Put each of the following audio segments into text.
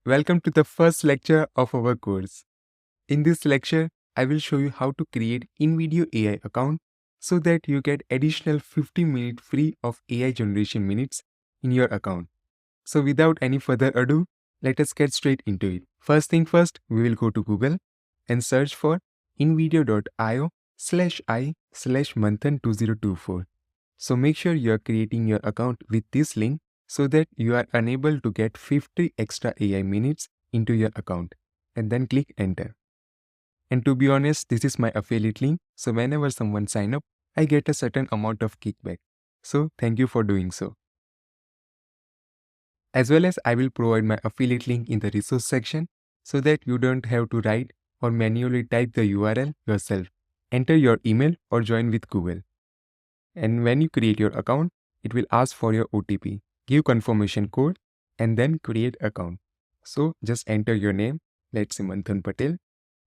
Welcome to the first lecture of our course. In this lecture, I will show you how to create in-video AI account so that you get additional 50 minutes free of AI generation minutes in your account. So without any further ado, let us get straight into it. First thing first, we will go to Google and search for invideo.io/i/manthan2024. So make sure you are creating your account with this link so that you are unable to get 50 extra AI minutes into your account, and then click enter. And to be honest, this is my affiliate link, so whenever someone sign up, I get a certain amount of kickback. So thank you for doing so. As well as I will provide my affiliate link in the resource section so that you don't have to write or manually type the URL yourself. Enter your email or join with Google. And when you create your account, it will ask for your OTP. Give confirmation code and then create account. So just enter your name, let's say Manthan Patel,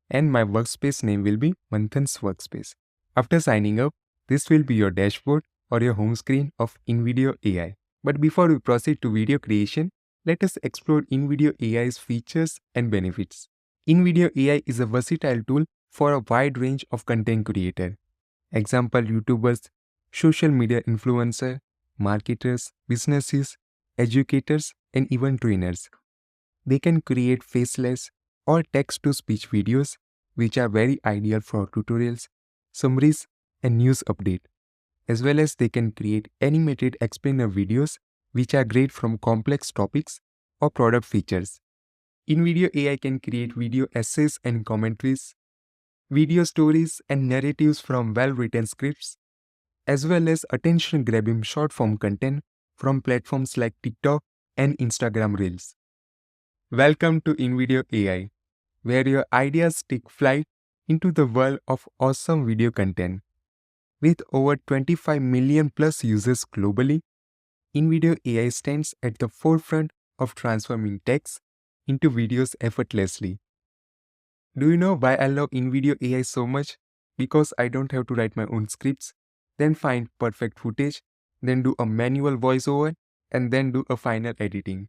and my workspace name will be Manthan's workspace. After signing up, this will be your dashboard or your home screen of InVideo AI. But before we proceed to video creation, let us explore InVideo AI's features and benefits. InVideo AI is a versatile tool for a wide range of content creators. Example, YouTubers, social media influencers, marketers, businesses, educators, and even trainers. They can create faceless or text-to-speech videos, which are very ideal for tutorials, summaries, and news update. As well as they can create animated explainer videos, which are great from complex topics or product features. InVideo AI can create video essays and commentaries, video stories and narratives from well-written scripts, as well as attention-grabbing short-form content from platforms like TikTok and Instagram Reels. Welcome to InVideo AI, where your ideas take flight into the world of awesome video content. With over 25 million plus users globally, InVideo AI stands at the forefront of transforming text into videos effortlessly. Do you know why I love InVideo AI so much? Because I don't have to write my own scripts, then find perfect footage, then do a manual voiceover, and then do a final editing.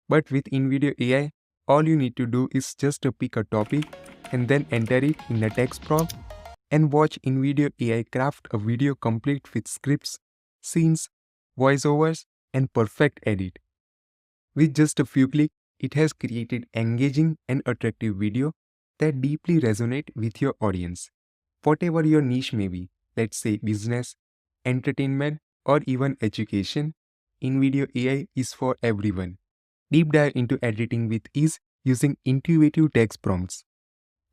But with InVideo AI, all you need to do is just to pick a topic and then enter it in a text prompt and watch InVideo AI craft a video complete with scripts, scenes, voiceovers, and perfect edit. With just a few clicks, it has created engaging and attractive video that deeply resonate with your audience. Whatever your niche may be, let's say business, entertainment, or even education, InVideo AI is for everyone. Deep dive into editing with ease using intuitive text prompts,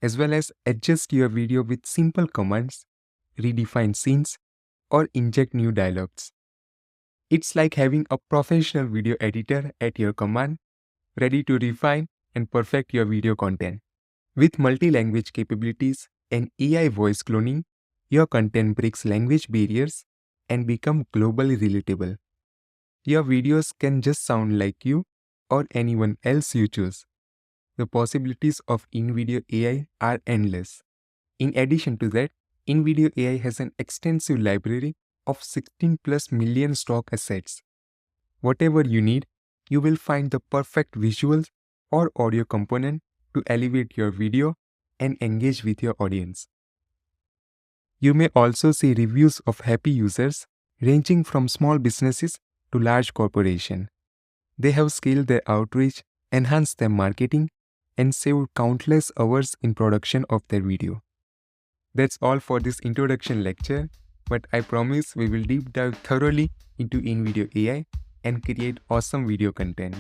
as well as adjust your video with simple commands, redefine scenes, or inject new dialogues. It's like having a professional video editor at your command, ready to refine and perfect your video content. With multi-language capabilities and AI voice cloning, your content breaks language barriers and become globally relatable. Your videos can just sound like you or anyone else you choose. The possibilities of InVideo AI are endless. In addition to that, InVideo AI has an extensive library of 16 plus million stock assets. Whatever you need, you will find the perfect visuals or audio component to elevate your video and engage with your audience. You may also see reviews of happy users ranging from small businesses to large corporations. They have scaled their outreach, enhanced their marketing, and saved countless hours in production of their video. That's all for this introduction lecture, but I promise we will deep dive thoroughly into InVideo AI and create awesome video content.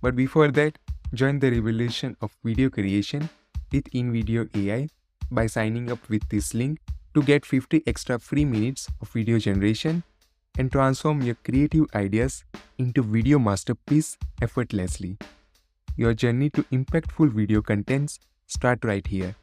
But before that, join the revolution of video creation with InVideo AI by signing up with this link to get 50 extra free minutes of video generation and transform your creative ideas into video masterpiece effortlessly. Your journey to impactful video contents start right here.